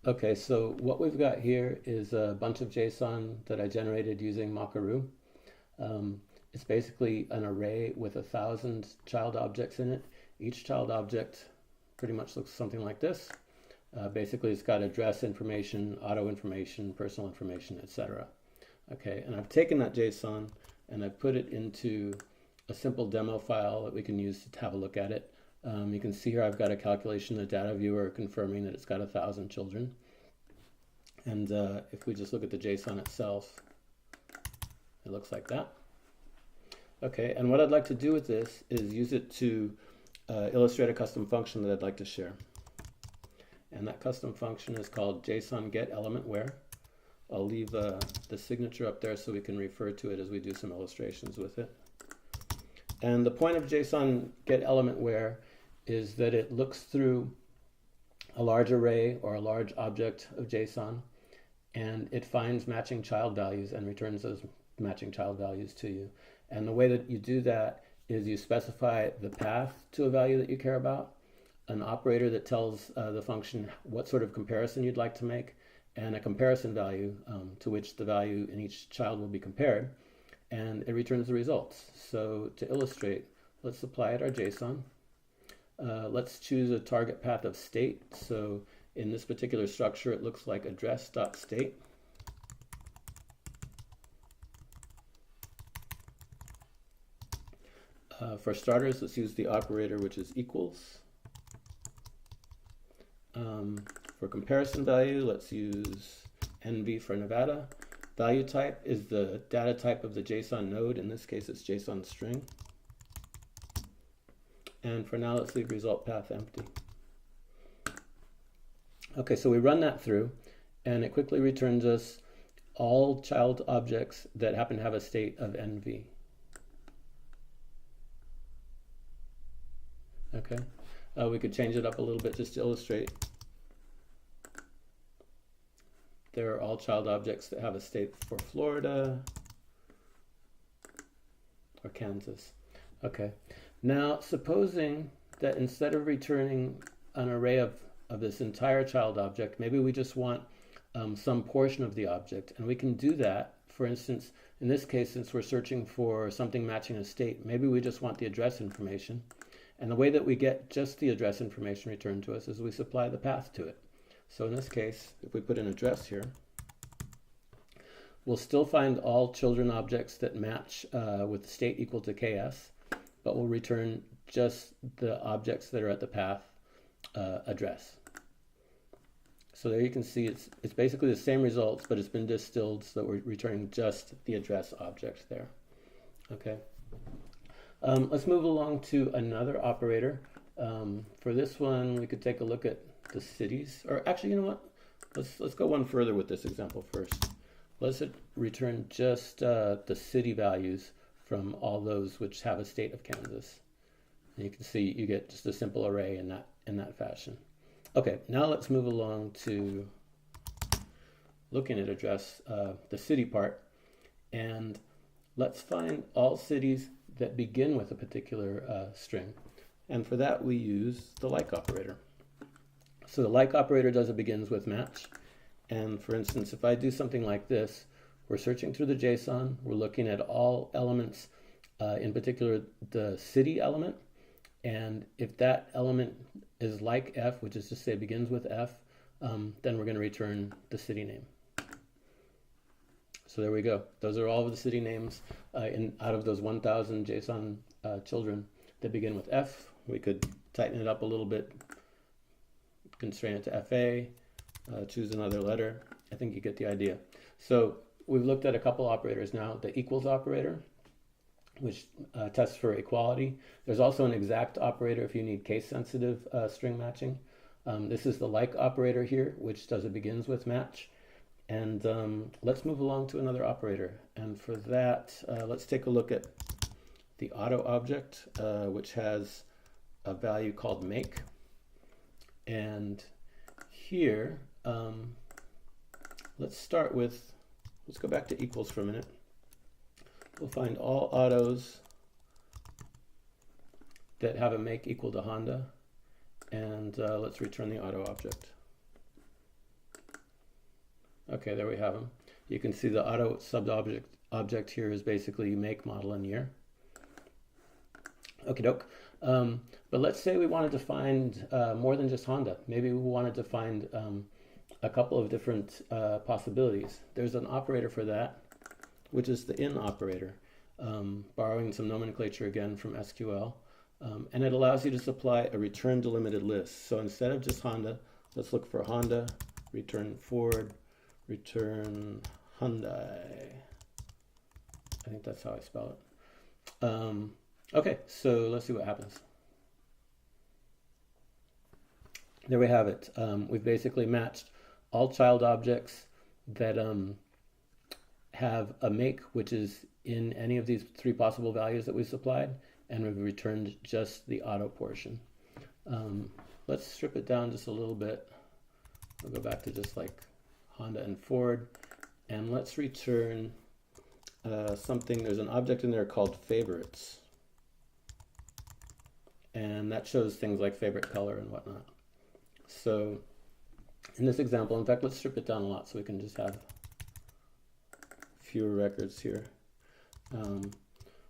Okay, so what we've got here is a bunch of JSON that I generated using Mockaroo. It's basically an array with 1,000 child objects in it. Each child object pretty much looks something like this. Basically, it's got address information, auto information, personal information, etc. Okay, and I've taken that JSON and I've put it into a simple demo file that we can use to have a look at it. You can see here I've got a calculation, a data viewer confirming that it's got 1,000 children. And if we just look at the JSON itself, it looks like that. Okay, and what I'd like to do with this is use it to illustrate a custom function that I'd like to share. And that custom function is called JSONGetElementWhere. I'll leave the signature up there so we can refer to it as we do some illustrations with it. And the point of JSONGetElementWhere is that it looks through a large array or a large object of JSON, and it finds matching child values and returns those matching child values to you. And the way that you do that is you specify the path to a value that you care about, an operator that tells the function what sort of comparison you'd like to make, and a comparison value to which the value in each child will be compared, and it returns the results. So to illustrate, let's apply it our JSON. Let's choose a target path of state. So in this particular structure, it looks like address.state. For starters, let's use the operator which is equals. For comparison value, let's use NV for Nevada. Value type is the data type of the JSON node. In this case, it's JSON string. And for now, let's leave result path empty. Okay, so we run that through, and it quickly returns us all child objects that happen to have a state of NV. Okay, we could change it up a little bit just to illustrate. There are all child objects that have a state for Florida or Kansas. Okay, now supposing that instead of returning an array of this entire child object, maybe we just want some portion of the object, and we can do that. For instance, in this case, since we're searching for something matching a state, maybe we just want the address information. And the way that we get just the address information returned to us is we supply the path to it. So in this case, if we put an address here, we'll still find all children objects that match with state equal to KS, but we'll return just the objects that are at the path address. So there you can see it's basically the same results, but it's been distilled so that we're returning just the address object there. Okay. Let's move along to another operator. For this one, we could take a look at the cities, or actually, you know what? Let's go one further with this example first. Let's return just the city values from all those which have a state of Kansas. And you can see you get just a simple array in that fashion. Okay, now let's move along to looking at address the city part, and let's find all cities that begin with a particular string. And for that, we use the like operator. So the like operator does it begins with match. And for instance, if I do something like this, we're searching through the JSON, we're looking at all elements, in particular the city element. And if that element is like F, which is to say begins with F, then we're going to return the city name. So there we go. Those are all of the city names out of those 1,000 JSON children that begin with F. We could tighten it up a little bit, constrain it to FA, choose another letter. I think you get the idea. So we've looked at a couple operators now. The equals operator, which tests for equality. There's also an exact operator if you need case-sensitive string matching. This is the like operator here, which does it begins with match. And let's move along to another operator. And for that, let's take a look at the auto object, which has a value called make. And here, let's go back to equals for a minute. We'll find all autos that have a make equal to Honda. And let's return the auto object. Okay, there we have them. You can see the auto object here is basically make, model, and year. Okie doke. But let's say we wanted to find more than just Honda. Maybe we wanted to find a couple of different possibilities. There's an operator for that, which is the in operator, borrowing some nomenclature again from SQL. And it allows you to supply a return delimited list. So instead of just Honda, let's look for Honda, return Ford, return Hyundai. I think that's how I spell it. Okay, so let's see what happens. There we have it. We've basically matched all child objects that have a make, which is in any of these three possible values that we supplied, and we've returned just the auto portion. Let's strip it down just a little bit. We'll go back to just like Honda and Ford, and let's return something. There's an object in there called favorites, and that shows things like favorite color and whatnot. So in this example, in fact, let's strip it down a lot so we can just have fewer records here.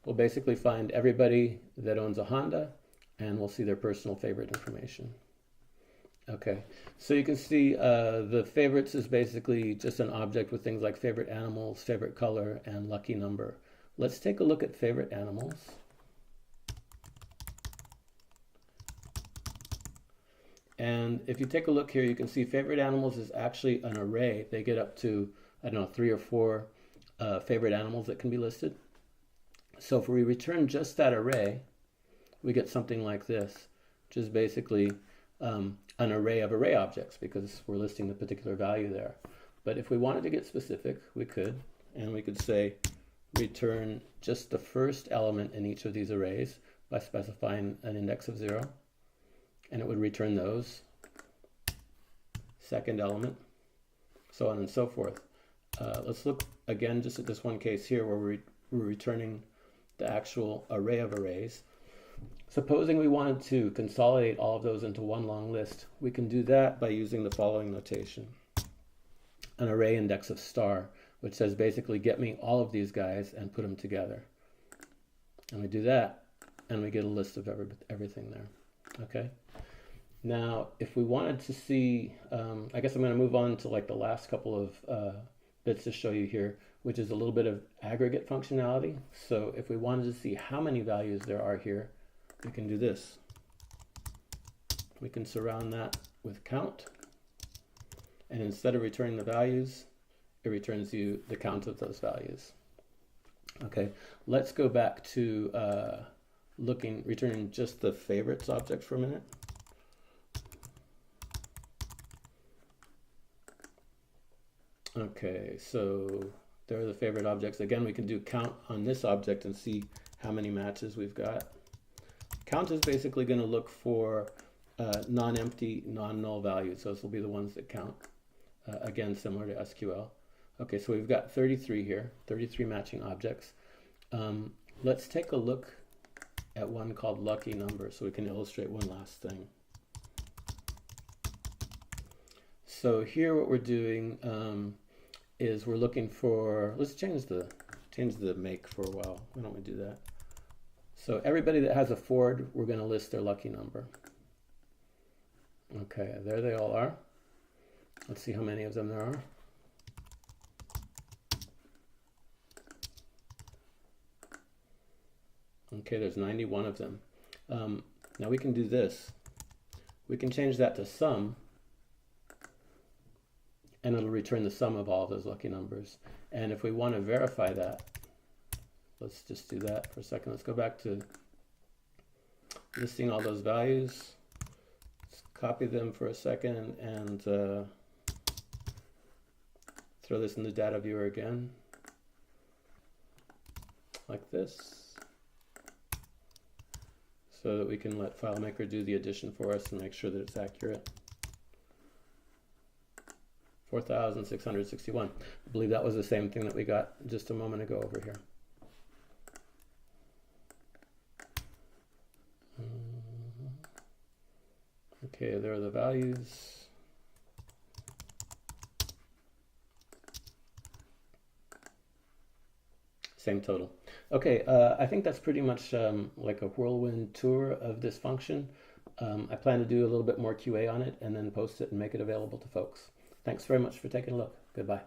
We'll basically find everybody that owns a Honda, and we'll see their personal favorite information. Okay, so you can see the favorites is basically just an object with things like favorite animals, favorite color, and lucky number. Let's take a look at favorite animals. And if you take a look here, you can see favorite animals is actually an array. They get up to, I don't know, 3 or 4 favorite animals that can be listed. So if we return just that array, we get something like this, which is basically an array of array objects because we're listing the particular value there. But if we wanted to get specific, we could, and we could say return just the first element in each of these arrays by specifying an index of 0. And it would return those, second element, so on and so forth. Let's look again just at this one case here where we're returning the actual array of arrays. Supposing we wanted to consolidate all of those into one long list, we can do that by using the following notation. An array index of star, which says basically get me all of these guys and put them together. And we do that, and we get a list of everything there. Okay. Now, if we wanted to see, I guess I'm going to move on to like the last couple of bits to show you here, which is a little bit of aggregate functionality. So if we wanted to see how many values there are here, we can do this. We can surround that with count. And instead of returning the values, it returns you the count of those values. Okay, let's go back to returning just the favorites object for a minute. Okay, so there are the favorite objects. Again, we can do count on this object and see how many matches we've got. Count is basically going to look for non-empty, non-null values. So this will be the ones that count. Again, similar to SQL. Okay, so we've got 33 here, 33 matching objects. Let's take a look at one called lucky number so we can illustrate one last thing. So here what we're doing is we're looking for, let's change the make for a while. Why don't we do that? So everybody that has a Ford, we're going to list their lucky number. Okay, there they all are. Let's see how many of them there are. Okay, there's 91 of them. Now we can do this. We can change that to sum, and it'll return the sum of all of those lucky numbers. And if we want to verify that, let's just do that for a second. Let's go back to listing all those values. Let's copy them for a second and throw this in the data viewer again, like this, so that we can let FileMaker do the addition for us and make sure that it's accurate. 4,661. I believe that was the same thing that we got just a moment ago over here. Okay, there are the values. Same total. Okay, I think that's pretty much like a whirlwind tour of this function. I plan to do a little bit more QA on it and then post it and make it available to folks. Thanks very much for taking a look. Goodbye.